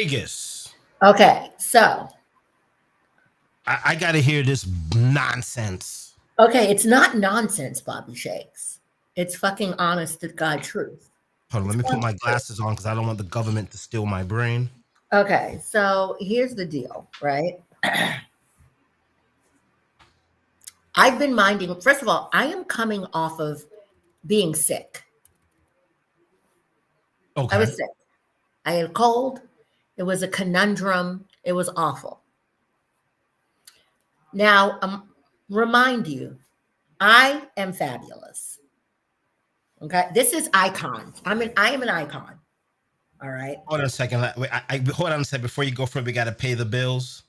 Vegas. Okay, so I got to hear this nonsense. okay, it's not nonsense, Bobby Shakes. It's fucking honest to God truth. Hold on, It's let me put called my truth. glasses on because I don't want the government to steal my brain. Okay, so here's the deal, right? I've been minding, first of all, I am coming off of being sick. I Okay. was sick. I had a cold. It was a conundrum. It was awful. Now, remind you, I am fabulous. Okay, this is icons. I am an icon. All right. Hold on a second. Wait, hold on a second. Before you go from, we got to pay the bills.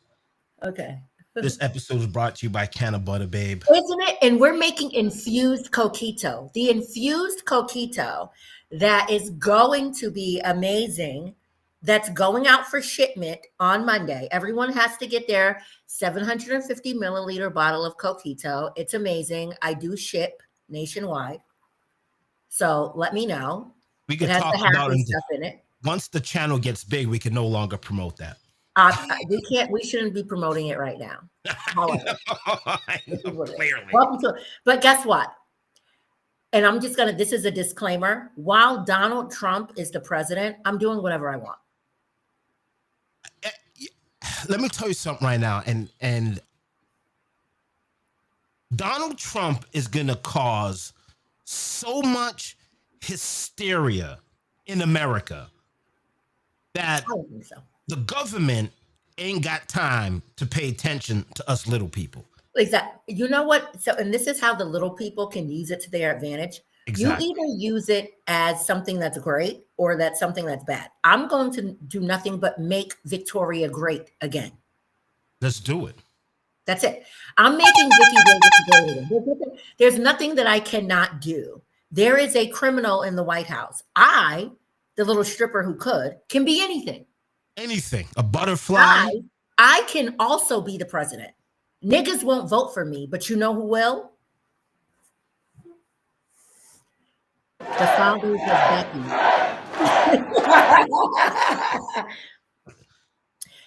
Okay. This episode is brought to you by Canna Butter, babe. Isn't it? And we're making infused coquito. The infused coquito that is going to be amazing. That's going out for shipment on Monday. Everyone has to get their 750 milliliter bottle of coquito. It's amazing. I do ship nationwide. So let me know. We It could has talk the about happy it. stuff in it. Once the channel gets big, we can no longer promote that. We can't, we shouldn't be promoting it right now. However, I this is know, what it is. clearly. Welcome to, but guess what? And I'm just going to, this is a disclaimer. While Donald Trump is the president, I'm doing whatever I want. Let me tell you something right now. And Donald Trump is going to cause so much hysteria in America that I don't think so. the government ain't got time to pay attention to us little people. Exactly. You know what? So, and this is how the little people can use it to their advantage. You Exactly. either use it as something that's great or that's something that's bad. I'm going to do nothing but make Victoria great again. Let's do it. That's it. I'm making Vicky Vegas great again. There's nothing that I cannot do. There is a criminal in the White House. I, the little stripper who could, can be anything. Anything. A butterfly. I can also be the president. Niggas won't vote for me, but you know who will? The fathers of Becky.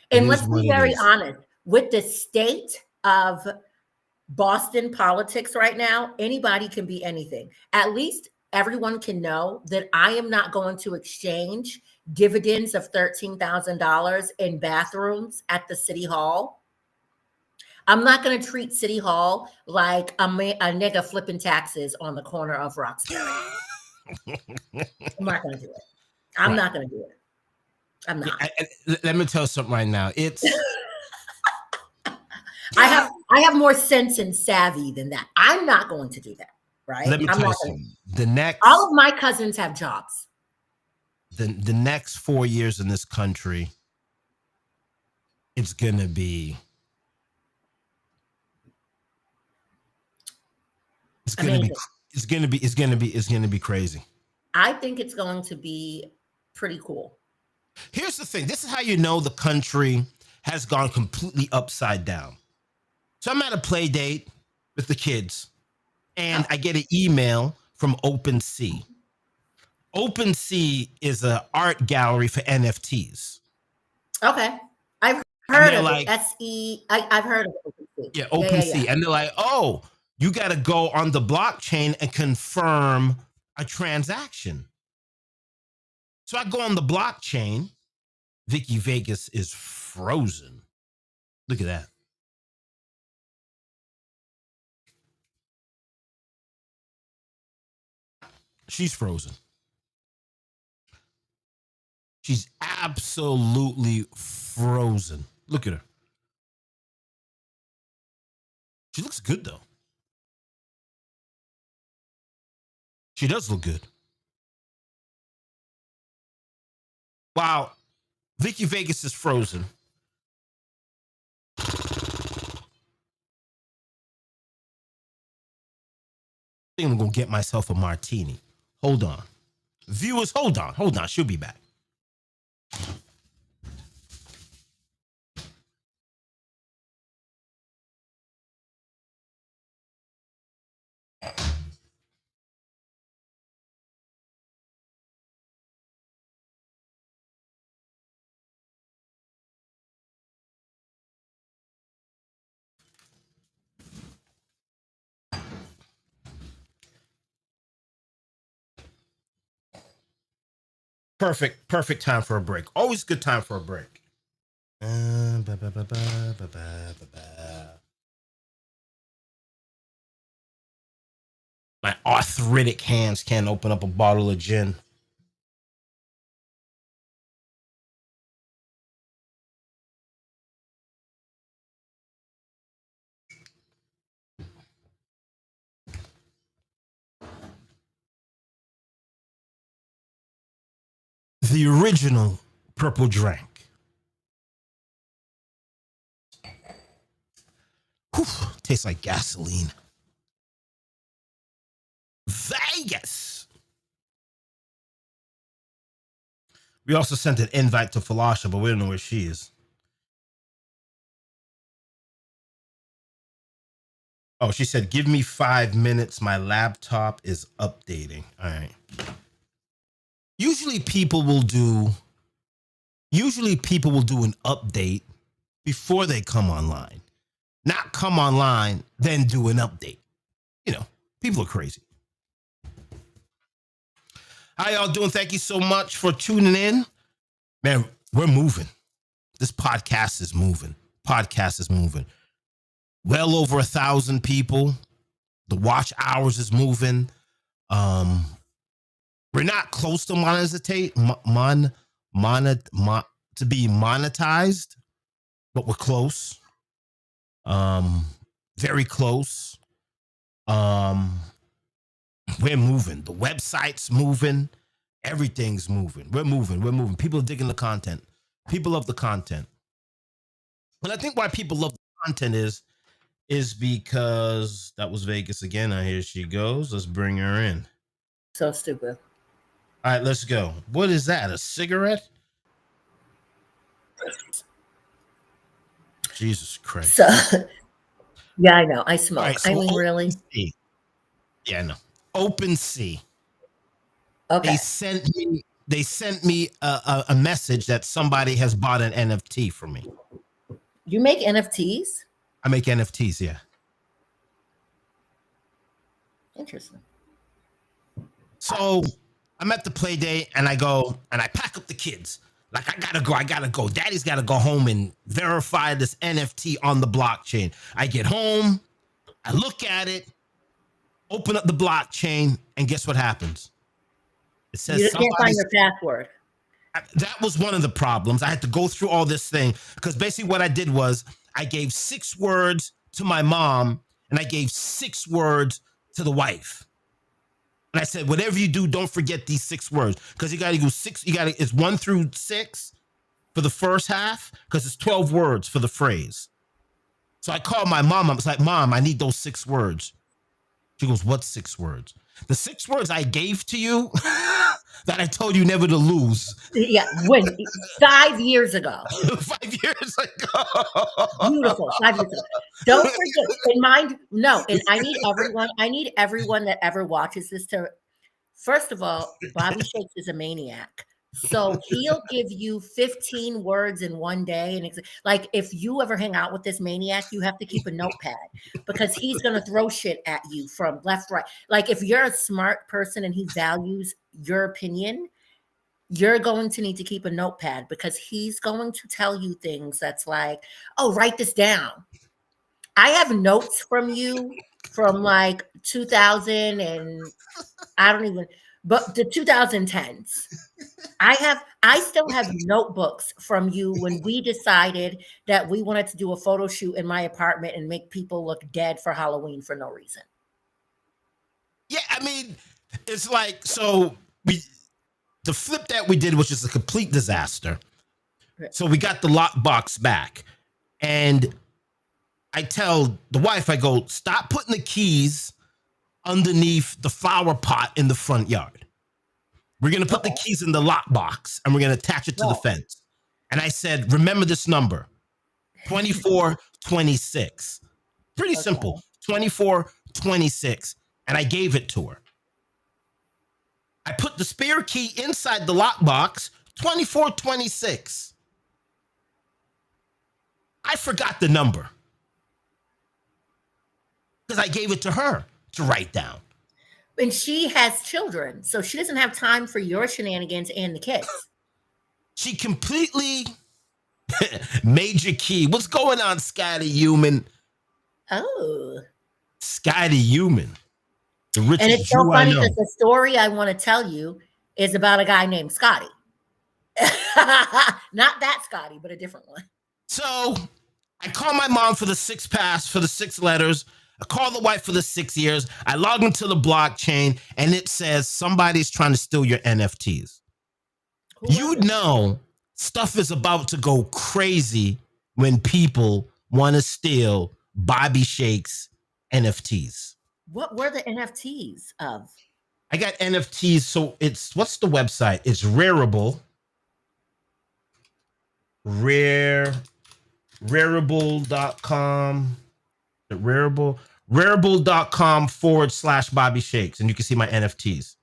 It And is let's what be it very is. honest, with the state of Boston politics right now, anybody can be anything. At least everyone can know that I am not going to exchange dividends of $13,000 in bathrooms at the city hall. I'm not going to treat City Hall like a nigga flipping taxes on the corner of Roxbury. I'm not going to do it. I'm not going to do it. I'm not. Let me tell you something right now. It's I have more sense and savvy than that. I'm not going to do that. Right? let me I'm tell you not going to. something. The next All of my cousins have jobs. the next 4 years in this country, it's gonna be it's gonna Amazing. be it's gonna be crazy. I think it's going to be pretty cool. Here's the thing. This is how you know the country has gone completely upside down. So I'm at a play date with the kids, and I get an email from OpenSea. OpenSea is an art gallery for NFTs. Okay. I've And heard they're of it. like, I've heard of OpenSea. yeah, Yeah. OpenSea. And they're like, oh, you got to go on the blockchain and confirm a transaction. So I go on the blockchain. Vicky Vegas is frozen. Look at that. She's frozen. She's absolutely frozen. Look at her. She looks good, though. She does look good. Wow. Vicky Vegas is frozen. I think I'm going to get myself a martini. Hold on. Viewers, hold on. She'll be back. Perfect time for a break. Always good time for a break. My arthritic hands can't open up a bottle of gin. The original purple drink. Whew, tastes like gasoline. Vegas. We also sent an invite to Falasha, but we don't know where she is. Oh, she said, give me 5 minutes. My laptop is updating. All right. Usually people will do an update before they come online. Not come online, then do an update. You know, people are crazy. How y'all doing? Thank you so much for tuning in. Man, we're moving. This podcast is moving. Well over 1,000 people. The watch hours is moving. We're not close to to be monetized, but we're close. Very close. We're moving. The website's moving. Everything's moving. We're moving. People are digging the content. People love the content. And I think why people love the content is because that was Vegas again. Here she goes. Let's bring her in. So stupid. All right, let's go. What is that? A cigarette? Jesus Christ. So, yeah, I know. I smoke. Right, so I mean, really? Yeah, no. Open Sea. Okay. They sent me a message that somebody has bought an NFT for me. You make NFTs? I make NFTs, yeah. Interesting. So I'm at the play day and I go and I pack up the kids. Like, I gotta go. Daddy's gotta go home and verify this NFT on the blockchain. I get home, I look at it, open up the blockchain, and guess what happens? It says you can't find your password. That was one of the problems. I had to go through all this thing because basically what I did was I gave 6 words to my mom and I gave 6 words to the wife. And I said, whatever you do, don't forget these 6 words because you got to go 6. It's 1 through 6 for the first half because it's 12 words for the phrase. So I called my mom. I was like, Mom, I need those 6 words. She goes, what 6 words? The 6 words I gave to you that I told you never to lose. Yeah, when 5 years ago. 5 years ago. Beautiful. 5 years ago. Don't forget. And mind, no, and I need everyone that ever watches this to, first of all, Bobby Shakes is a maniac. So he'll give you 15 words in one day. And like, if you ever hang out with this maniac, you have to keep a notepad because he's going to throw shit at you from left, right. Like, if you're a smart person and he values your opinion, you're going to need to keep a notepad because he's going to tell you things that's like, oh, write this down. I have notes from you from like 2000 and but the 2010s. I still have notebooks from you when we decided that we wanted to do a photo shoot in my apartment and make people look dead for Halloween for no reason. Yeah, I mean, it's like, so the flip that we did was just a complete disaster. So we got the lockbox back. And I tell the wife, I go, stop putting the keys underneath the flower pot in the front yard. We're going to put the keys in the lockbox and we're going to attach it to the fence. And I said, remember this number, 2426. Pretty simple, 2426. And I gave it to her. I put the spare key inside the lockbox, 2426. I forgot the number because I gave it to her to write down. And she has children, so she doesn't have time for your shenanigans and the kids. She completely major key. What's going on, Scotty Human? Oh. Scotty Human. The richest And it's so Jew I funny know. because the story I want to tell you is about a guy named Scotty. Not that Scotty, but a different one. So I call my mom for the 6 pass for the 6 letters. I call the wife for the 6 years. I log into the blockchain and it says somebody's trying to steal your NFTs. You know stuff is about to go crazy when people want to steal Bobby Shake's NFTs. What were the NFTs of? I got NFTs. So it's, what's the website? It's Rareable. Rareable.com. Rareable.com/Bobby Shakes. And you can see my NFTs.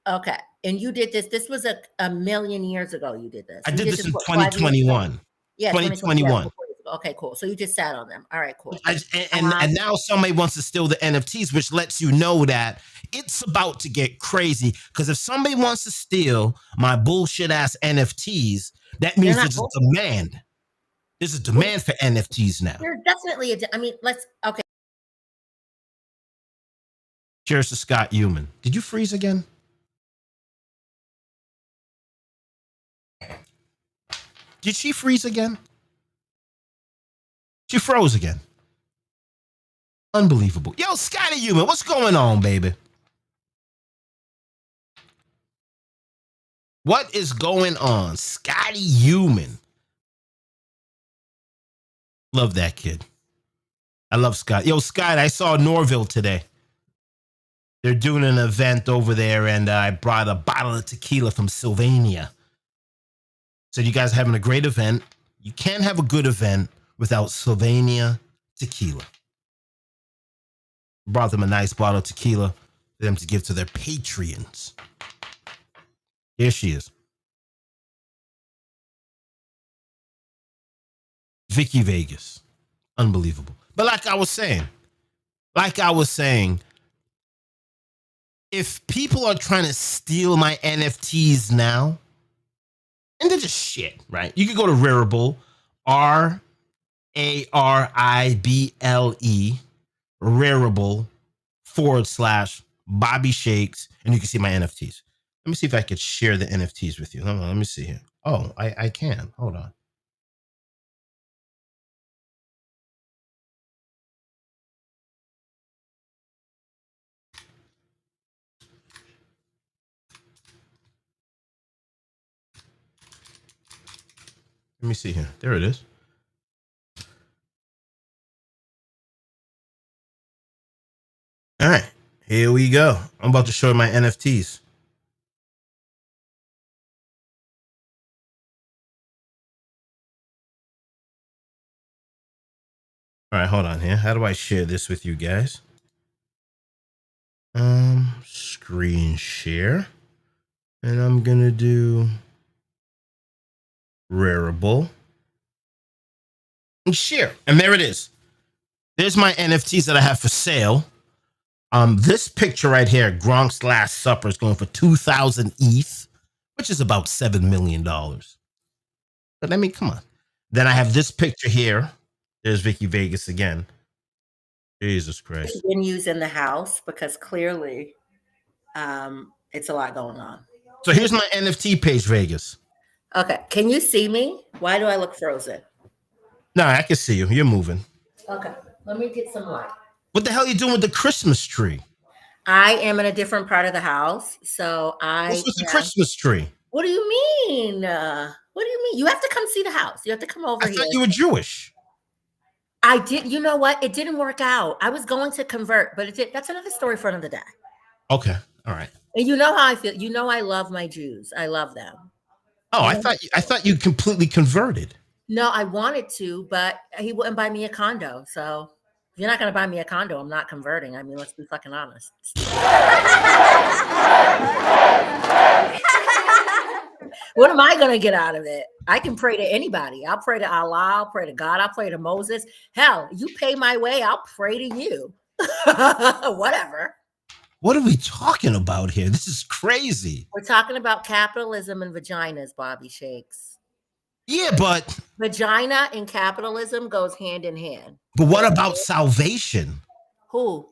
Okay. And you did this. This was a million years ago. You did this. I did this in 2021. Yeah, 2021. Okay, cool. So you just sat on them. All right, cool. And now somebody wants to steal the NFTs, which lets you know that it's about to get crazy. Because if somebody wants to steal my bullshit ass NFTs, that means there's a demand. There's a demand for NFTs now. There's definitely okay. Cheers to Scott Human. Did you freeze again? Did she freeze again? She froze again. Unbelievable. Yo, Scotty Human, what's going on, baby? What is going on? Scotty Human. Love that kid. I love Scott. Yo, Scott, I saw Norville today. They're doing an event over there, and I brought a bottle of tequila from Sylvania. So you guys are having a great event. You can't have a good event without Sylvania tequila. Brought them a nice bottle of tequila for them to give to their Patreons. Here she is. Vicky Vegas. Unbelievable. But like I was saying, if people are trying to steal my NFTs now, and they're just shit, right? You can go to Rarible, RARIBLE, Rarible/Bobby Shakes, and you can see my NFTs. Let me see if I could share the NFTs with you. Hold on, let me see here. Oh, I can. Hold on. Let me see here. There it is. All right, here we go. I'm about to show you my NFTs. All right, hold on here. How do I share this with you guys? Screen share. And I'm going to do Rarible. And share. And there it is. There's my NFTs that I have for sale. This picture right here, Gronk's Last Supper, is going for 2,000 ETH, which is about $7 million. But I mean, come on. Then I have this picture here. There's Vicky Vegas again. Jesus Christ. Been used in the house because clearly it's a lot going on. So here's my NFT page, Vegas. Okay. Can you see me? Why do I look frozen? No, I can see you. You're moving. Okay. Let me get some light. What the hell are you doing with the Christmas tree? I am in a different part of the house. So What's with the Christmas tree? What do you mean? What do you mean? You have to come see the house. You have to come over here. I thought you were Jewish. I did. You know what? It didn't work out. I was going to convert, but it did. That's another story for another day. Okay. All right. And you know how I feel. You know I love my Jews. I love them. Oh, I thought you completely converted. No, I wanted to, but he wouldn't buy me a condo. So if you're not going to buy me a condo, I'm not converting. I mean, let's be fucking honest. What am I going to get out of it? I can pray to anybody. I'll pray to Allah. I'll pray to God. I'll pray to Moses. Hell, you pay my way. I'll pray to you. Whatever. What are we talking about here? This is crazy. We're talking about capitalism and vaginas, Bobby Shakes. Yeah, but Vagina and capitalism goes hand in hand. what about salvation? Who?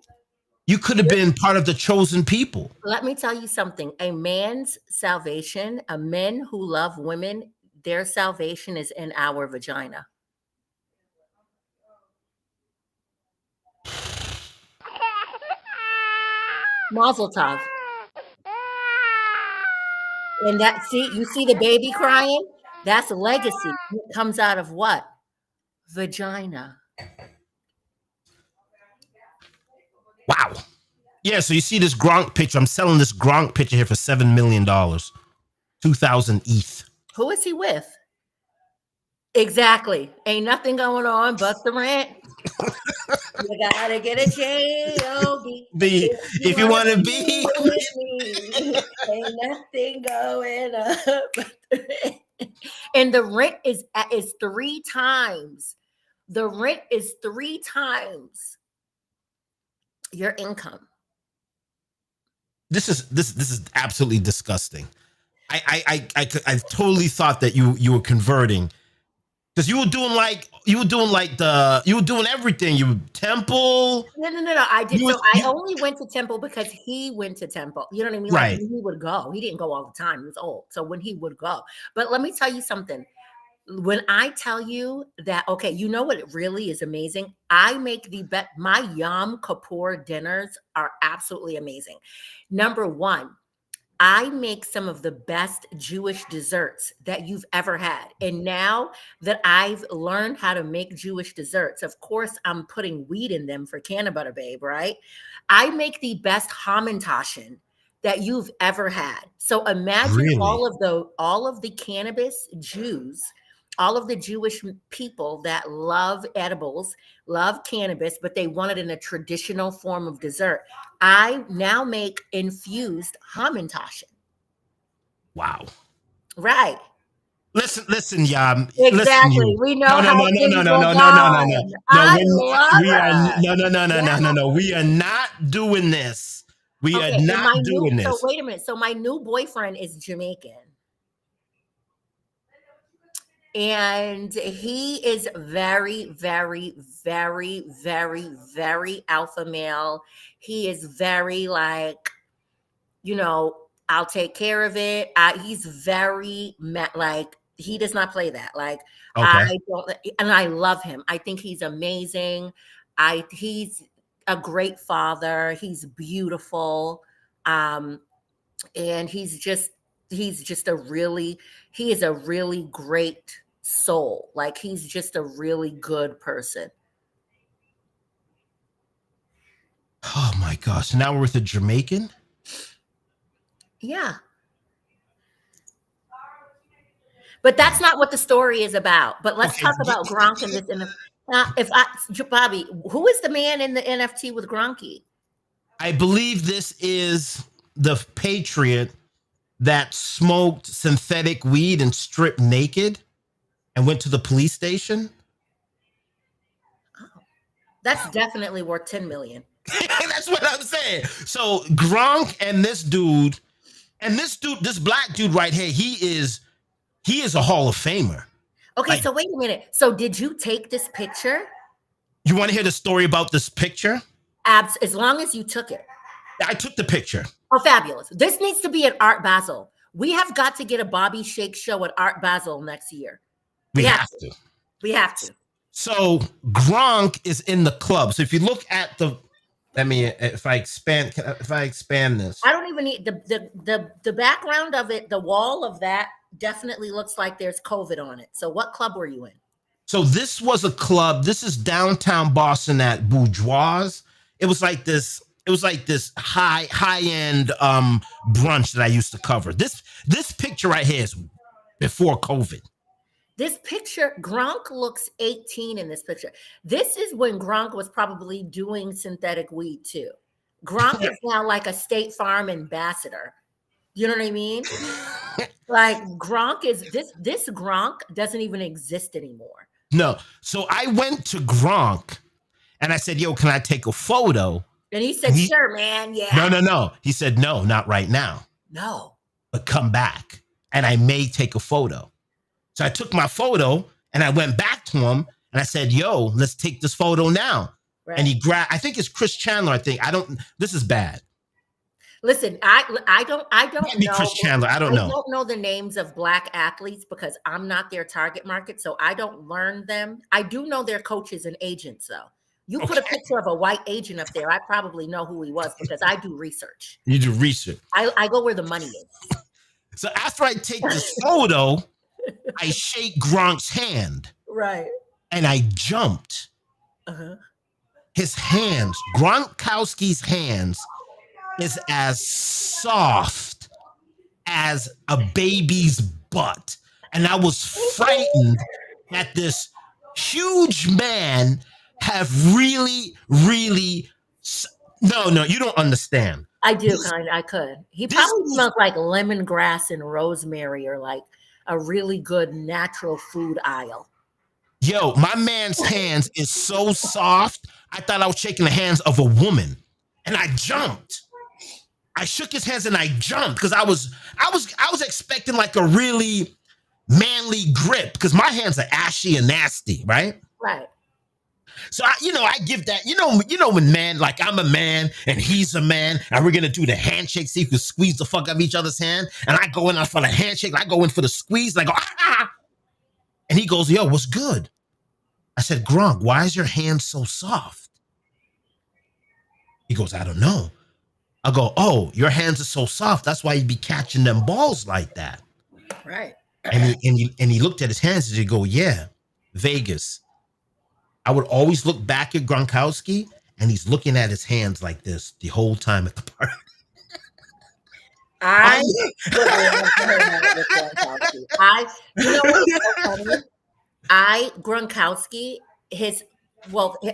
You could have been part of the chosen people. Let me tell you something. A man's salvation, a men who love women, their salvation is in our vagina. Mazel tov. And that, see, you see the baby crying? That's legacy. It comes out of what? Vagina. Wow. Yeah, so you see this Gronk picture. I'm selling this Gronk picture here for $7 million. 2,000 ETH. Who is he with? Exactly. Ain't nothing going on but the rent. You gotta get a J-O-B. If you want to be with me, ain't nothing going on but the rent. And the rent is 3 times. The rent is 3 times your income. This is absolutely disgusting. I totally thought that you were converting, because you were doing everything. You were temple. No. I did. I only went to temple because he went to temple. You know what I mean? Right. Like when he would go. He didn't go all the time. He was old. So when he would go. But let me tell you something. When I tell you that, okay, you know what it really is amazing? I make my Yom Kippur dinners are absolutely amazing. Number one, I make some of the best Jewish desserts that you've ever had. And now that I've learned how to make Jewish desserts, of course, I'm putting wheat in them for Canna Butter Babe, right? I make the best hamantaschen that you've ever had. So imagine Really? all of the cannabis Jews, all of the Jewish people that love edibles, love cannabis, but they want it in a traditional form of dessert. I now make infused hamantaschen. Wow. Right. Listen, y'all. Exactly. Listen, you. We know how No. We are not doing this. We are not doing this. So wait a minute. So my new boyfriend is Jamaican. And he is very, very, very, very, very alpha male. He is very like, I'll take care of it. He's very like, he does not play that. Like, okay. And I love him. I think he's amazing. He's a great father. He's beautiful. And he is a really great soul. Like, he's just a really good person. Oh my gosh. Now we're with a Jamaican? Yeah. But that's not what the story is about. But let's talk about Gronk in this. Bobby, who is the man in the NFT with Gronky? I believe this is the patriot that smoked synthetic weed and stripped naked and went to the police station. Oh, that's definitely worth 10 million. That's what I'm saying. So Gronk and this black dude right here, he is a Hall of Famer. Okay, so wait a minute. So did you take this picture? You want to hear the story about this picture? As long as you took it. I took the picture. Oh, fabulous. This needs to be at Art Basel. We have got to get a Bobby Shake show at Art Basel next year. We have to. We have to. So Gronk is in the club. So if you look at if I expand this. I don't even need the background of it. The wall of that definitely looks like there's COVID on it. So what club were you in? So this was a club. This is downtown Boston at Bourgeois. It was like this high-end brunch that I used to cover. This picture right here is before COVID. This picture, Gronk looks 18 in this picture. This is when Gronk was probably doing synthetic weed too. Gronk is now like a State Farm ambassador. You know what I mean? Like Gronk is this Gronk doesn't even exist anymore. No. So I went to Gronk and I said, yo, can I take a photo? And he said, sure, man. Yeah. No. He said, no, not right now. No. But come back. And I may take a photo. So I took my photo and I went back to him and I said, yo, let's take this photo now. Right. And he grabbed, I think it's Chris Chandler. This is bad. Listen, I don't know. Chris Chandler. I don't know. I don't know the names of Black athletes because I'm not their target market. So I don't learn them. I do know their coaches and agents though. You put a picture of a white agent up there, I probably know who he was because I do research. You do research. I go where the money is. So after I take this photo, I shake Gronk's hand. Right. And I jumped. Uh-huh. His hands, Gronkowski's hands, is as soft as a baby's butt. And I was frightened that this huge man have really, really. No, you don't understand. I do, I could. He probably smells like lemongrass and rosemary or like a really good natural food aisle. Yo, my man's hands is so soft. I thought I was shaking the hands of a woman. And I jumped. I shook his hands and I jumped because I was expecting like a really manly grip because my hands are ashy and nasty, right? Right. So I give that, when man, like I'm a man and he's a man and we're gonna do the handshake, see if we can squeeze the fuck out of each other's hand. And I go in for the handshake, I go in for the squeeze, and I go, ah. And he goes, yo, what's good? I said, Gronk, why is your hand so soft? He goes, I don't know. I go, oh, your hands are so soft. That's why you be catching them balls like that. Right. And he looked at his hands and he go, yeah, Vegas. I would always look back at Gronkowski and he's looking at his hands like this the whole time at the party. Gronkowski,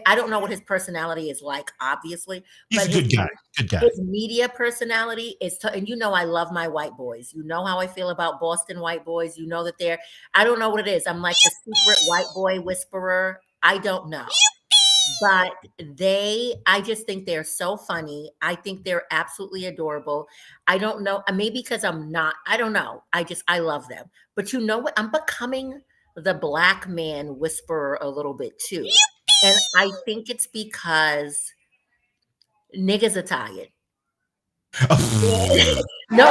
I don't know what his personality is like, obviously. He's a good guy. Good guy. His media personality is, and I love my white boys. You know how I feel about Boston white boys. You know that I don't know what it is. I'm like the secret white boy whisperer. I don't know. But I just think they're so funny. I think they're absolutely adorable. I don't know. Maybe because I don't know. I love them. But you know what? I'm becoming the Black man whisperer a little bit too. And I think it's because niggas are tired. No.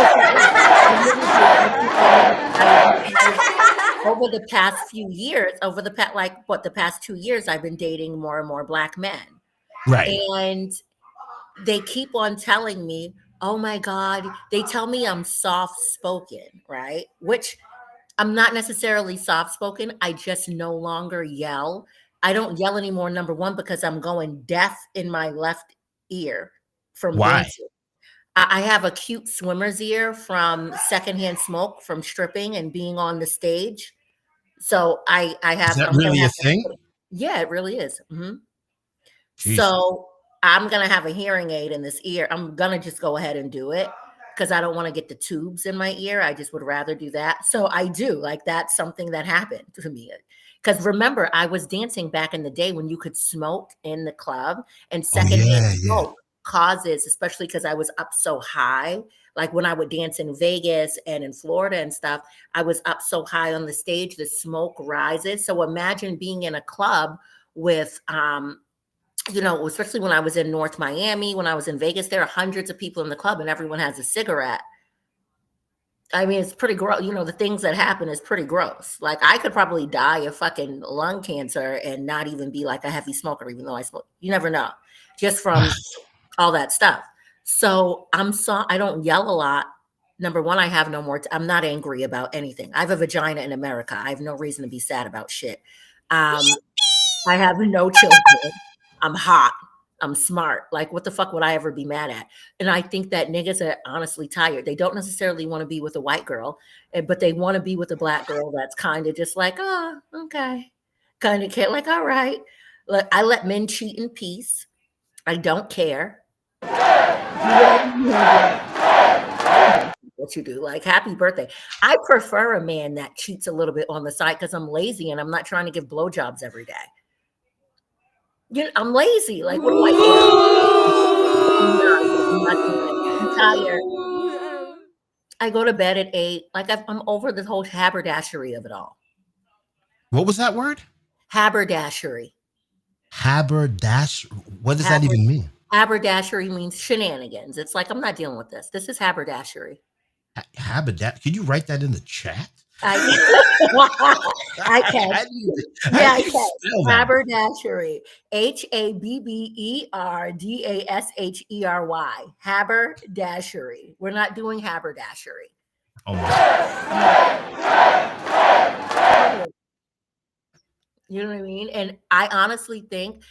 Over the past 2 years, I've been dating more and more Black men. Right. And they keep on telling me, oh my God, they tell me I'm soft-spoken, right? Which I'm not necessarily soft-spoken. I just no longer yell. I don't yell anymore, number one, because I'm going deaf in my left ear from dancing. I have a cute swimmer's ear from secondhand smoke from stripping and being on the stage. So I have. Is that really a thing? Yeah, it really is. Mm-hmm. So I'm going to have a hearing aid in this ear. I'm going to just go ahead and do it because I don't want to get the tubes in my ear. I just would rather do that. So I do. Like, that's something that happened to me. Because remember, I was dancing back in the day when you could smoke in the club, and secondhand smoke causes, especially because I was up so high, like when I would dance in Vegas and in Florida and stuff, I was up so high on the stage, the smoke rises. So imagine being in a club with, especially when I was in North Miami, when I was in Vegas, there are hundreds of people in the club and everyone has a cigarette. I mean, it's pretty gross. The things that happen is pretty gross. Like, I could probably die of fucking lung cancer and not even be like a heavy smoker, even though I smoke. You never know, just from all that stuff. So I don't yell a lot. Number one, I have no more. I'm not angry about anything. I have a vagina in America. I have no reason to be sad about shit. I have no children. I'm hot. I'm smart. Like, what the fuck would I ever be mad at? And I think that niggas are honestly tired. They don't necessarily want to be with a white girl, but they want to be with a Black girl that's kind of just like, oh, okay. Kind of care. Like, all right. Look, I let men cheat in peace. I don't care. What you do, like, happy birthday. I prefer a man that cheats a little bit on the side because I'm lazy and I'm not trying to give blowjobs every day. I'm lazy. Like, what do I do? I'm not doing it. I'm tired. I go to bed at 8. Like I'm over the whole haberdashery of it all. What was that word? Haberdashery. Haberdash. What does that Aber- even mean? haberdashery means shenanigans. It's like I'm not dealing with this. This is haberdashery. Haberdash. Could you write that in the chat? I I can. How do you, Yeah, how I do you can. spell that? Haberdashery. HABBERDASHERY. Haberdashery. We're not doing haberdashery. Oh my. You know what I mean? And I honestly think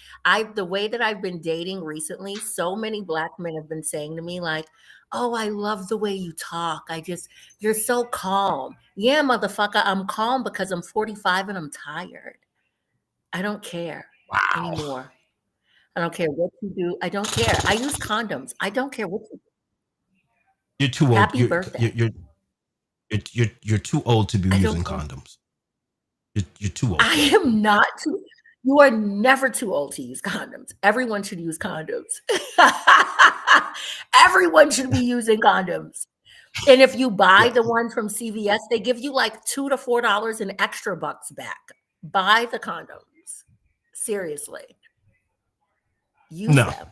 the way that I've been dating recently, so many black men have been saying to me, like, oh, I love the way you talk. You're so calm. Yeah, motherfucker, I'm calm because I'm 45 and I'm tired. I don't care anymore. I don't care what you do. I don't care. I use condoms. I don't care what you do. You're too old. Happy birthday. You're too old to be I using don't care. condoms. You're too old. I am not too. You are never too old to use condoms. Everyone should use condoms. Everyone should be using condoms. And if you buy the one from CVS, they give you like $2 to $4 in extra bucks back. Buy the condoms. Seriously. Use No. them.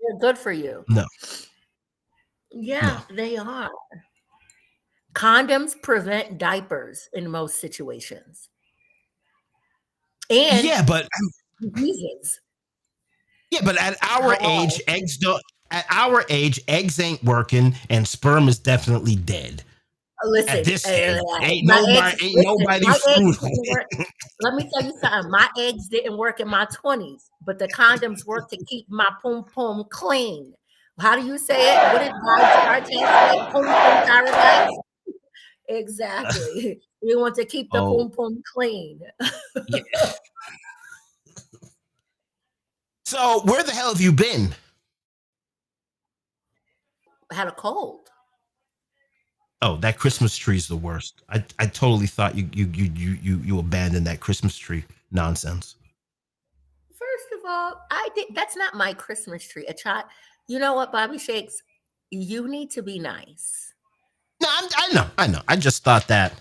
They're good for you. No. Yeah, they are. Condoms prevent diapers in most situations. And Yeah, but diseases. Yeah, but at our age, eggs ain't working, and sperm is definitely dead. Listen, At this age, ain't my nobody eggs fruitful. didn't work. Let me tell you something. My eggs didn't work in my 20s, but the condoms work to keep my pum pum clean. How do you say it? What did Guy say? Pum pum paradise. Exactly. We want to keep the pum pum clean. Yeah. So where the hell have you been? I had a cold. Oh, that Christmas tree is the worst. I totally thought you abandoned that Christmas tree nonsense. First of all, I think that's not my Christmas tree. A child, you know what, Bobby Shakes? You need to be nice. No, I know. I just thought that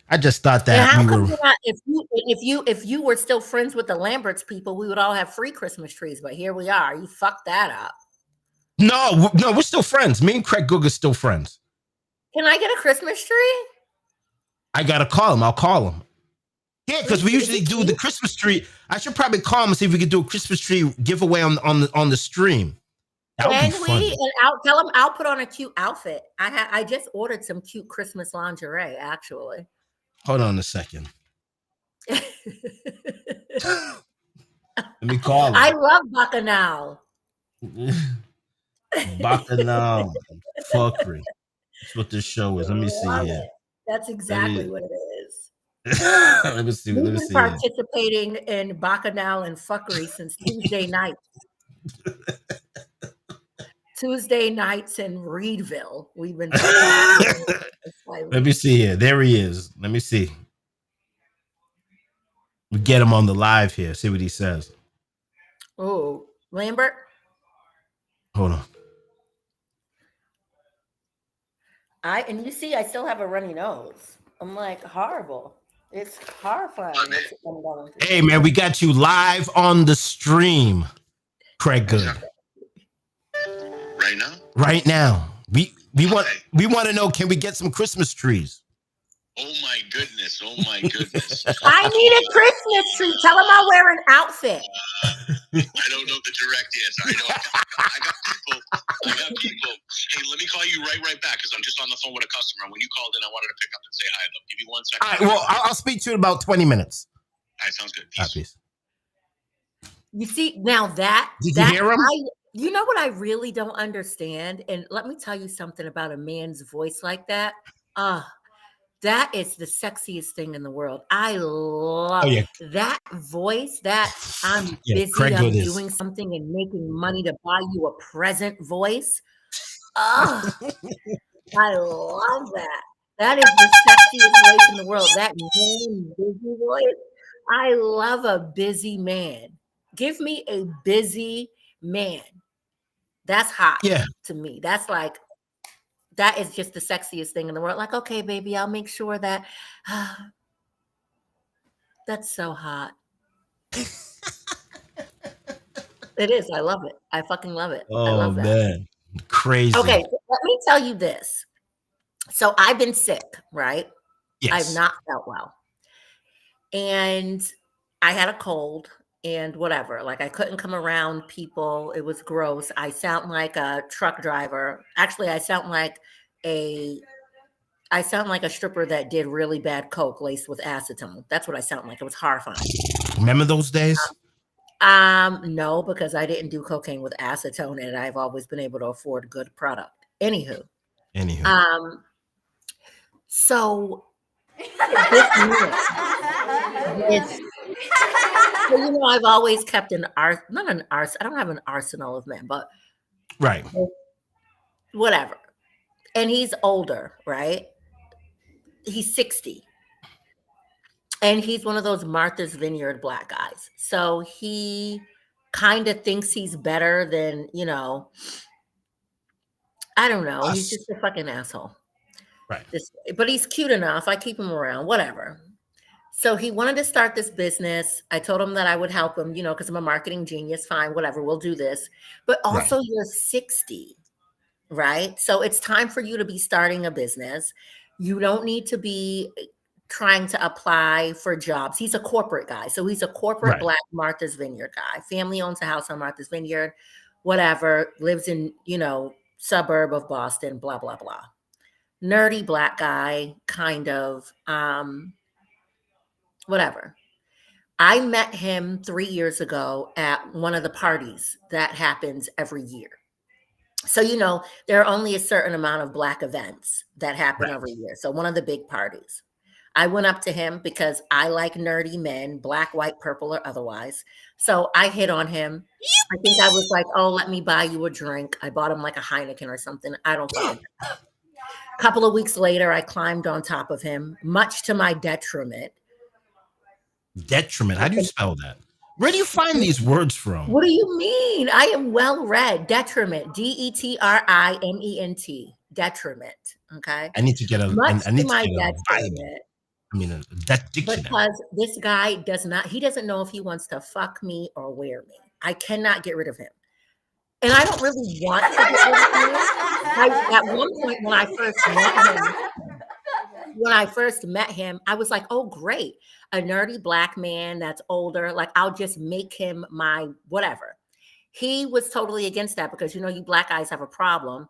And how we come were. you're not, if you were still friends with the Lamberts people, we would all have free Christmas trees. But here we are. You fucked that up. No, we're still friends. Me and Craig Goog are still friends. Can I get a Christmas tree? I gotta call him. I'll call him. Yeah, because we usually do the Christmas tree. I should probably call him and see if we could do a Christmas tree giveaway on the stream. That would be fun. And I'll tell him I'll put on a cute outfit. I just ordered some cute Christmas lingerie, actually. Hold on a second. Let me call him. I love Bacchanal. Bacchanal. Fuckery. That's what this show is. Let me see here. That's exactly what it is. Let me see. We've been participating in Bacchanal and fuckery since Tuesday night. Tuesday nights in Reedville. We've been. Let me see here. There he is. Let me see. We get him on the live here. See what he says. Oh, Lambert. Hold on. And you see, I still have a runny nose. I'm like horrible. It's horrifying. Hey man, we got you live on the stream, Craig Good. Right now? Right now. We want to know, can we get some Christmas trees? Oh my goodness. Oh my goodness. I need a Christmas tree. Tell him I'll wear an outfit. I don't know the direct answer. I know I got people. Hey, let me call you right back because I'm just on the phone with a customer. When you called in, I wanted to pick up and say hi. Though. Give me 1 second. All right, well, I'll speak to you in about 20 minutes. All right, sounds good. Peace. You see, now that did you hear him? You know what I really don't understand? And let me tell you something about a man's voice like that. That is the sexiest thing in the world. I love that voice, that I'm busy, I'm doing something and making money to buy you a present voice. I love that. That is the sexiest voice in the world. That man, busy voice. I love a busy man. Give me a busy man. That's hot Yeah. to me. That's like, that is just the sexiest thing in the world. Like, okay, baby, I'll make sure that that's so hot. It is. I love it. I fucking love it. I Oh love that. man, crazy. Okay, so let me tell you this. So I've been sick, right? I've Yes. not felt well. And I had a cold and whatever. Like I couldn't come around people. It was gross. I sound like a truck driver. Actually, I sound like a stripper that did really bad coke laced with acetone. That's what I sound like. It was horrifying. Remember those days? No, because I didn't do cocaine with acetone, and I've always been able to afford good product. Anywho. So this well, you know, I've always kept I don't have an arsenal of men, but Right. whatever. And he's older, right? He's 60. And he's one of those Martha's Vineyard black guys. So he kind of thinks he's better than, you know, I don't know. He's just a fucking asshole. Right. But he's cute enough. I keep him around, whatever. So he wanted to start this business. I told him that I would help him, you know, because I'm a marketing genius. Fine, whatever, we'll do this. But also, you're 60, right? So it's time for you to be starting a business. You don't need to be trying to apply for jobs. He's a corporate guy. So he's a corporate black Martha's Vineyard guy. Family owns a house on Martha's Vineyard, whatever, lives in, you know, suburb of Boston, blah, blah, blah. Nerdy black guy, kind of, whatever. I met him 3 years ago at one of the parties that happens every year. So, you know, there are only a certain amount of black events that happen every year. So one of the big parties. I went up to him because I like nerdy men, black, white, purple, or otherwise. So I hit on him. I think I was like, oh, let me buy you a drink. I bought him like a Heineken or something. I don't fucking know. A couple of weeks later, I climbed on top of him, much to my detriment. Detriment. How do you spell that? Where do you find these words from? What do you mean? I am well read. Detriment. DETRIMENT. Detriment. Okay. I need to get a. Much I need to my to get a detriment. I mean, that dictionary. Because this guy he doesn't know if he wants to fuck me or wear me. I cannot get rid of him. And I don't really want to get rid of him. At one point when I first met him, I was like, oh, great. A nerdy black man that's older. Like, I'll just make him my whatever. He was totally against that because, you know, you black guys have a problem.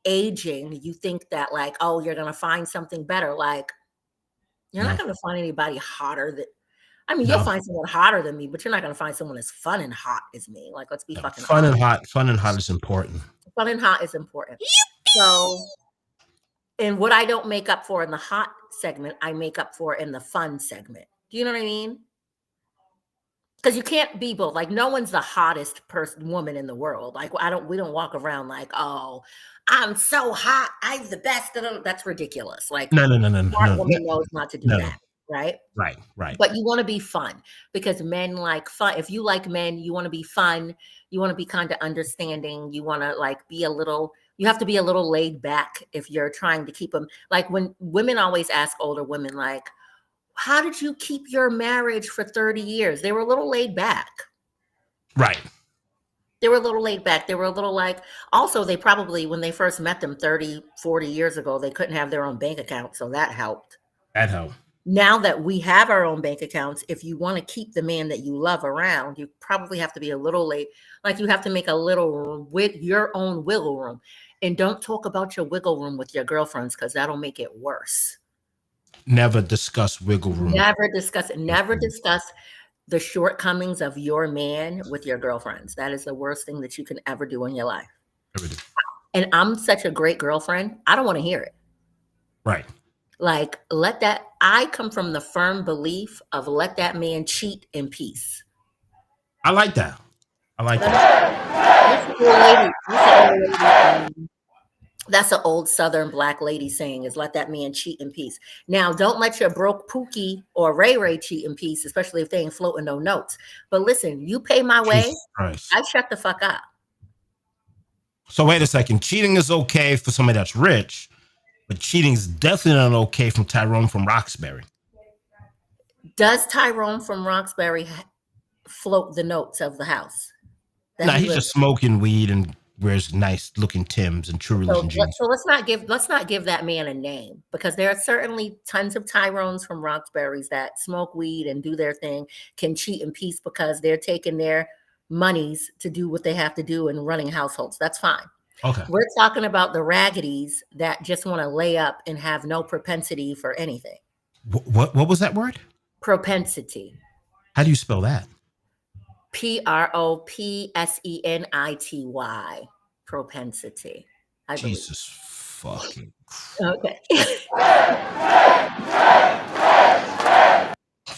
Aging, you think that like, oh, you're going to find something better. Like, you're not going to find anybody hotter than, you'll find someone hotter than me, but you're not going to find someone as fun and hot as me. Like, let's be fucking fun and hot. Fun and hot is important. Fun and hot is important. So, and what I don't make up for in the hot segment, I make up for in the fun segment. Do you know what I mean? Because you can't be both. Like, no one's the hottest woman in the world. Like, we don't walk around like, oh, I'm so hot, I'm the best. That's ridiculous. Like, no. Smart woman knows not to do that, right? Right. But you want to be fun because men like fun. If you like men, you want to be fun. You want to be kind of understanding. You want to like be you have to be a little laid back if you're trying to keep them. Like when women always ask older women, like, how did you keep your marriage for 30 years? They were a little laid back. Right. They were a little laid back. They were a little like, also they probably, when they first met them 30, 40 years ago, they couldn't have their own bank account. So that helped. Now that we have our own bank accounts, if you want to keep the man that you love around, you probably have to be a little late. Like you have to make a little with your own wiggle room. And don't talk about your wiggle room with your girlfriends because that'll make it worse. Never discuss wiggle room. Never discuss it. Never discuss the shortcomings of your man with your girlfriends. That is the worst thing that you can ever do in your life. And I'm such a great girlfriend. I don't want to hear it. Right. Like, I come from the firm belief of let that man cheat in peace. I like that. That's an old Southern black lady saying is let that man cheat in peace. Now, don't let your broke Pookie or Ray Ray cheat in peace, especially if they ain't floating no notes. But listen, you pay my way, I shut the fuck up. So wait a second. Cheating is okay for somebody that's rich, but cheating is definitely not okay from Tyrone from Roxbury. Does Tyrone from Roxbury float the notes of the house that Nah, he he's lives just smoking weed and wears nice looking Timbs and True in? Religion jeans. So let's not give that man a name, because there are certainly tons of Tyrones from Roxbury's that smoke weed and do their thing, can cheat in peace because they're taking their monies to do what they have to do and running households. That's fine. Okay. We're talking about the raggedies that just want to lay up and have no propensity for anything. What was that word? Propensity. How do you spell that? Propensity. Propensity. I believe. Jesus fucking. Okay.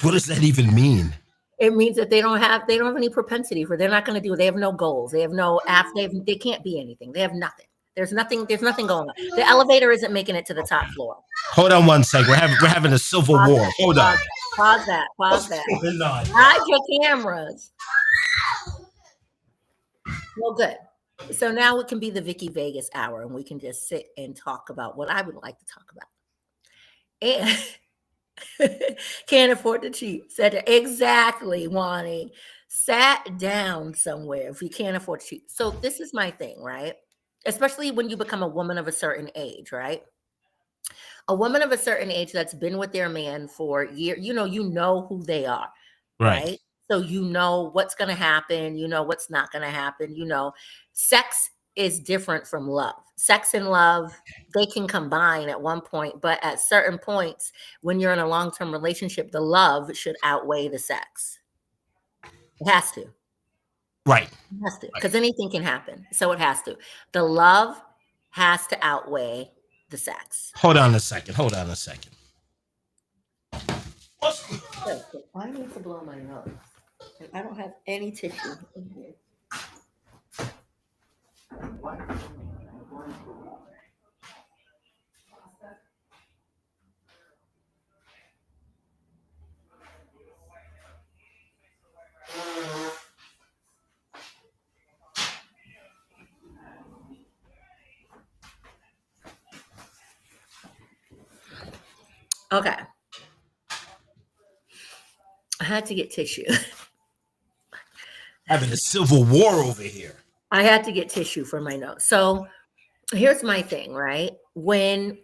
What does that even mean? It means that they don't have any propensity for. They're not going to do. They have no goals. They have no they can't be anything. They have nothing. There's nothing going on. The elevator isn't making it to the top floor. Hold on one second. We're having a civil war. Hold on. Pause that. What's going on? Hide your cameras. Well, good. So now it can be the Vicky Vegas hour, and we can just sit and talk about what I would like to talk about. And can't afford to cheat. Said exactly, Wani. Sat down somewhere if you can't afford to cheat. So this is my thing, right? Especially when you become a woman of a certain age, right? A woman of a certain age that's been with their man for years, you know who they are, right? So you know what's going to happen, you know what's not going to happen, sex is different from love. Sex and love, they can combine at one point, but at certain points, when you're in a long-term relationship, the love should outweigh the sex. It has to. Right. It has to, because anything can happen. So it has to. The love has to outweigh the sex. Hold on a second. I need to blow my nose. And I don't have any tissue in here. Okay. I had to get tissue. Having a civil war over here. I had to get tissue for my nose. So here's my thing, right? When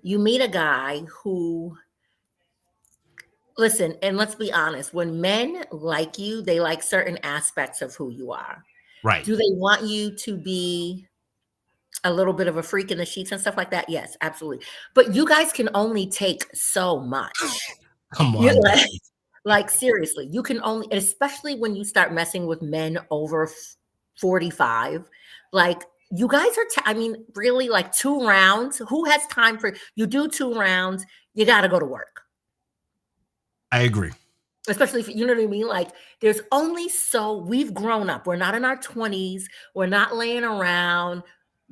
you meet a guy who, listen, and let's be honest, when men like you, they like certain aspects of who you are. Right. Do they want you to be a little bit of a freak in the sheets and stuff like that? Yes, absolutely. But you guys can only take so much. Come on. Like seriously, you can only, especially when you start messing with men over 45, like you guys are, really, like 2 rounds. Who has time for, you do 2 rounds, you got to go to work. I agree. Especially if, you know what I mean? Like there's only we've grown up. We're not in our 20s. We're not laying around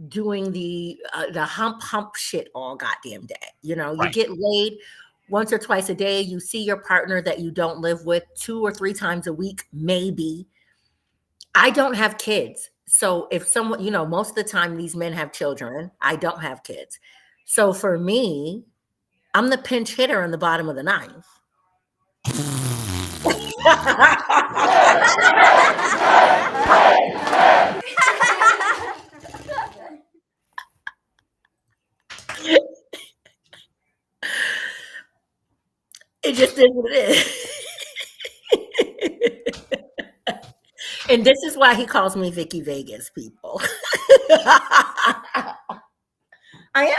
doing the hump shit all goddamn day. You Right. get laid once or twice a day. You see your partner that you don't live with 2 or 3 times a week, maybe. I don't have kids. So if someone, most of the time these men have children. I don't have kids. So for me, I'm the pinch hitter in the bottom of the ninth. It just is what it is. And this is why he calls me Vicky Vegas, people. I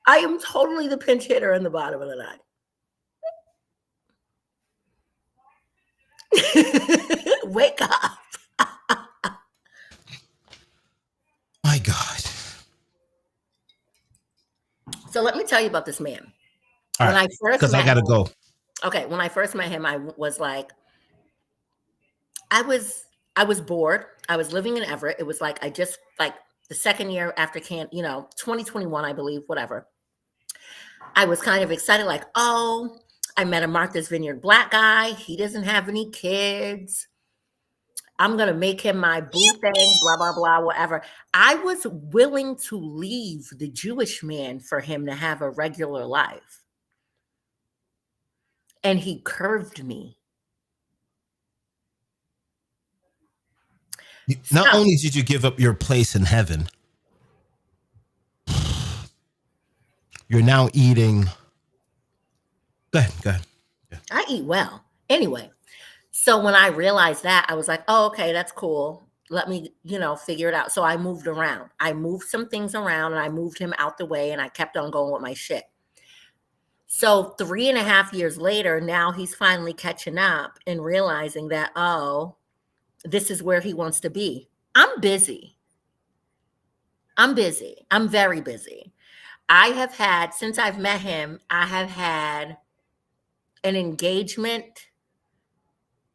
am totally the pinch hitter in the bottom of the night. Wake up. My God. So let me tell you about this man. All when right, I first because I got to go. Okay, when I first met him, I was like, I was bored. I was living in Everett. It was like, I just, like the second year after 2021, I believe, whatever. I was kind of excited, like, I met a Martha's Vineyard black guy. He doesn't have any kids. I'm going to make him my boo thing, blah, blah, blah, whatever. I was willing to leave the Jewish man for him to have a regular life. And he curved me. Not So, only did you give up your place in heaven, you're now eating. Go ahead. Go ahead. I eat well. Anyway, so when I realized that, I was like, oh, okay, that's cool. Let me, figure it out. So I moved around. I moved some things around and I moved him out the way and I kept on going with my shit. So 3.5 years later, now he's finally catching up and realizing that, oh, this is where he wants to be. I'm busy. I'm very busy. I have had, since I've met him, I have had an engagement,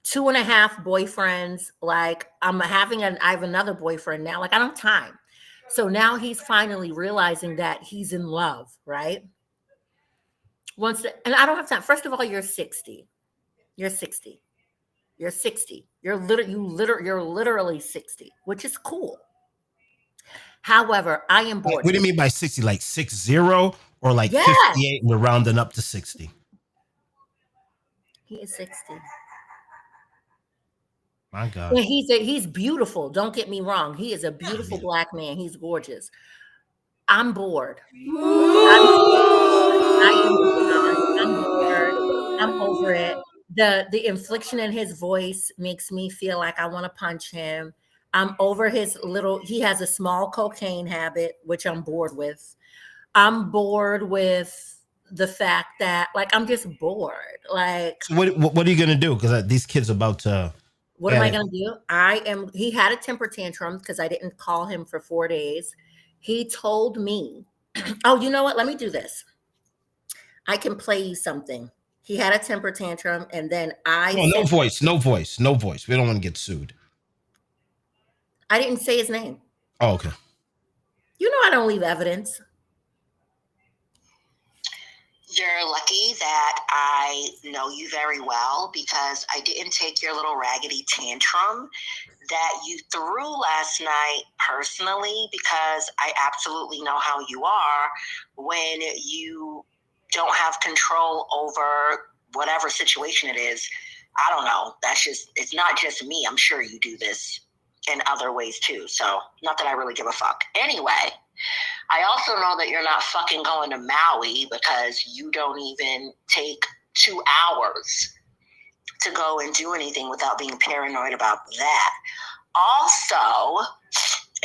2.5 boyfriends. Like I have another boyfriend now. Like I don't have time. So now he's finally realizing that he's in love, right? And I don't have time. First of all, you're 60. You're 60. You're 60. You're literally 60, which is cool. However, I am bored. What do you mean by 60? Like 60 or like Yes. 58 and we're rounding up to 60? He is 60. My God. And he's beautiful. Don't get me wrong. He is a beautiful black man. He's gorgeous. I'm bored. I'm bored. I'm over it. The inflection in his voice makes me feel like I want to punch him. I'm over he has a small cocaine habit, which I'm bored with. I'm bored with the fact that, like, I'm just bored. Like, so what are you going to do? Because these kids are about to. What am I going to do? He had a temper tantrum because I didn't call him for 4 days. He told me, oh, you know what? Let me do this. I can play you something. He had a temper tantrum and then No voice. We don't want to get sued. I didn't say his name. Oh, okay. You know I don't leave evidence. You're lucky that I know you very well because I didn't take your little raggedy tantrum that you threw last night personally, because I absolutely know how you are when you don't have control over whatever situation it is. I don't know. It's not just me. I'm sure you do this in other ways too. So not that I really give a fuck. Anyway, I also know that you're not fucking going to Maui because you don't even take 2 hours to go and do anything without being paranoid about that. Also,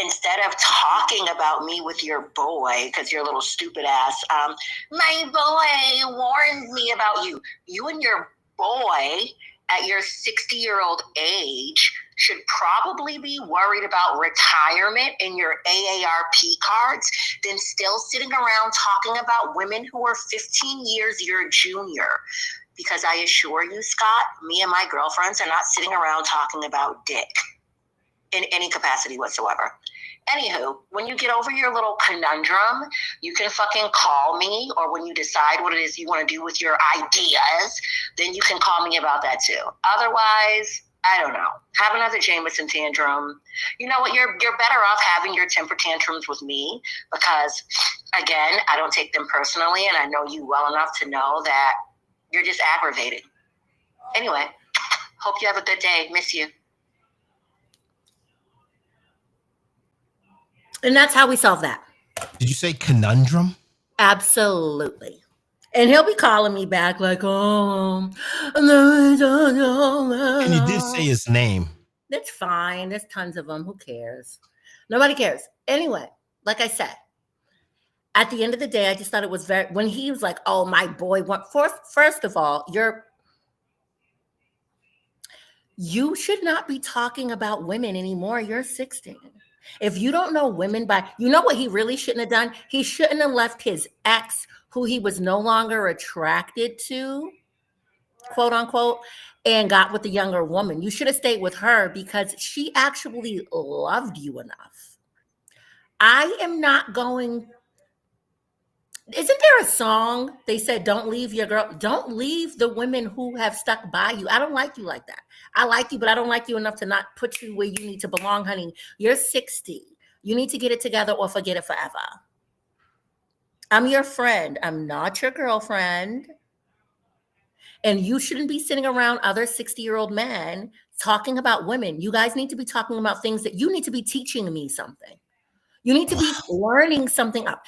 instead of talking about me with your boy, because your little stupid ass, my boy warned me about you. You and your boy at your 60-year-old age should probably be worried about retirement and your AARP cards than still sitting around talking about women who are 15 years your junior. Because I assure you, Scott, me and my girlfriends are not sitting around talking about dick in any capacity whatsoever. Anywho, when you get over your little conundrum, you can fucking call me, or when you decide what it is you want to do with your ideas, then you can call me about that too. Otherwise, I don't know. Have another Jameson tantrum. You know what? You're better off having your temper tantrums with me because, again, I don't take them personally, and I know you well enough to know that you're just aggravated. Anyway, hope you have a good day. Miss you. And that's how we solve that. Did you say conundrum? Absolutely. And he'll be calling me back like, oh. And you did say his name. That's fine. There's tons of them. Who cares? Nobody cares. Anyway, like I said, at the end of the day, I just thought it was when he was like, oh, my boy went first of all, you should not be talking about women anymore. You're 16. If you don't know women you know what he really shouldn't have done? He shouldn't have left his ex, who he was no longer attracted to, quote unquote, and got with the younger woman. You should have stayed with her because she actually loved you enough. I am not going. Isn't there a song? They said, don't leave your girl. Don't leave the women who have stuck by you. I don't like you like that. I like you, but I don't like you enough to not put you where you need to belong, honey. You're 60. You need to get it together or forget it forever. I'm your friend. I'm not your girlfriend. And you shouldn't be sitting around other 60-year-old men talking about women. You guys need to be talking about things that you need to be teaching me something. You need to be learning something up.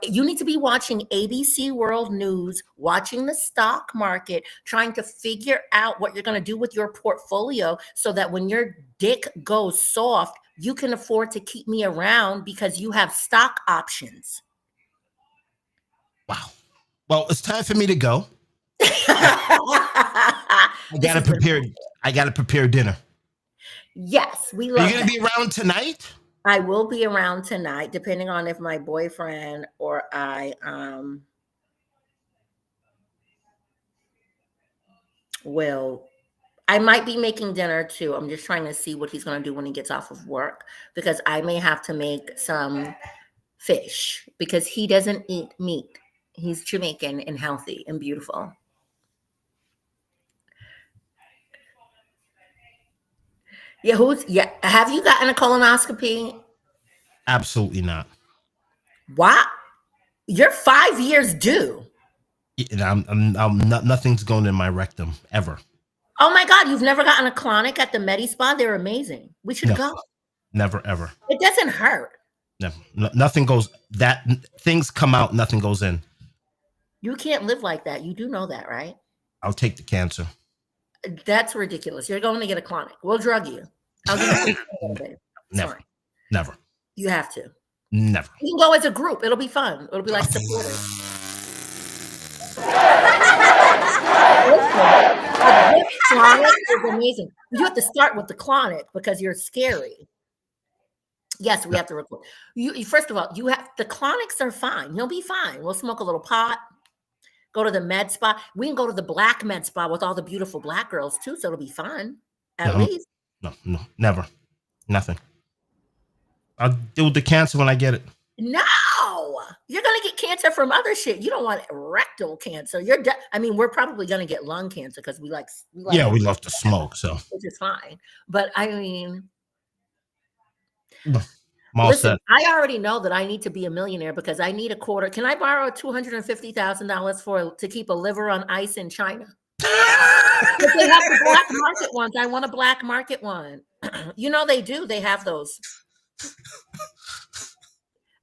You need to be watching ABC World News, watching the stock market, trying to figure out what you're going to do with your portfolio so that when your dick goes soft, you can afford to keep me around because you have stock options. Wow. Well, it's time for me to go. I gotta prepare dinner. Yes, we love. Are you gonna be around tonight? I will be around tonight, depending on if my boyfriend or I I might be making dinner too. I'm just trying to see what he's going to do when he gets off of work, because I may have to make some fish because he doesn't eat meat. He's Jamaican and healthy and beautiful. Yeah, have you gotten a colonoscopy? Absolutely not. What? You're 5 years due. Nothing's going in my rectum ever. Oh my God, you've never gotten a colonic at the Medi Spa? They're amazing. We should go. Never, ever. It doesn't hurt. No, nothing goes. Things come out, nothing goes in. You can't live like that. You do know that, right? I'll take the cancer. That's ridiculous. You're going to get a colonic. We'll drug you. I'll give you a little bit. Never. You have to. Never. You can go as a group. It'll be fun. It'll be like supportive. Colonic is amazing. You have to start with the colonic because you're scary. Yes, we have to record. You first of all, the colonics are fine. You'll be fine. We'll smoke a little pot. Go to the med spa. We can go to the black med spa with all the beautiful black girls too, so it'll be fun. At least. No, never. Nothing. I'll deal with the cancer when I get it. No, you're gonna get cancer from other shit. You don't want rectal cancer. We're probably gonna get lung cancer because we like. Yeah, we love to smoke, so which is fine. But I mean, listen, I already know that I need to be a millionaire because I need a quarter. Can I borrow $250,000 to keep a liver on ice in China? But they have the black market ones. I want a black market one. You know they do. They have those.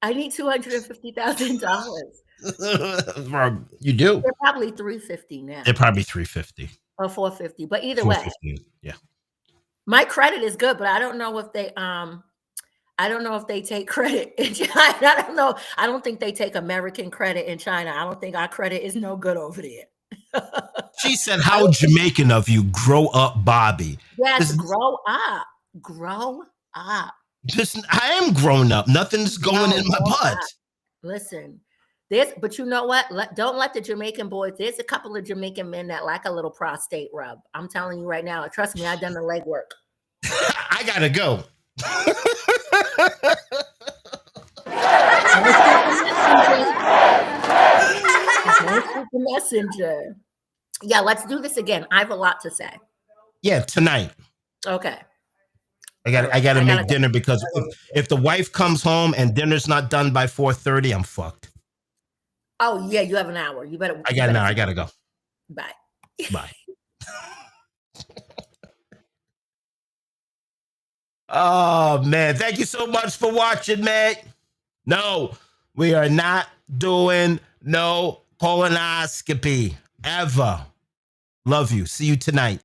I need $250,000. You do. They're probably $350 now. They're probably $350 or $450. But either way, yeah. My credit is good, but I don't know if they take credit in China. I don't know. I don't think they take American credit in China. I don't think our credit is no good over there. She said, how Jamaican of you. Grow up, Bobby. Yes, grow up. Grow up. I am grown up. Nothing's going in my butt. Listen, but you know what? Don't let the Jamaican boys. There's a couple of Jamaican men that like a little prostate rub. I'm telling you right now. Trust me, I've done the legwork. I gotta go. Messenger. Yeah, let's do this again. I have a lot to say. Yeah, tonight. Okay. I gotta make dinner because if the wife comes home and dinner's not done by 4:30, I'm fucked. Oh yeah, you have an hour. You better. I gotta go. Bye. Bye. Oh man, thank you so much for watching, mate. No, we are not doing no colonoscopy ever. Love you. See you tonight.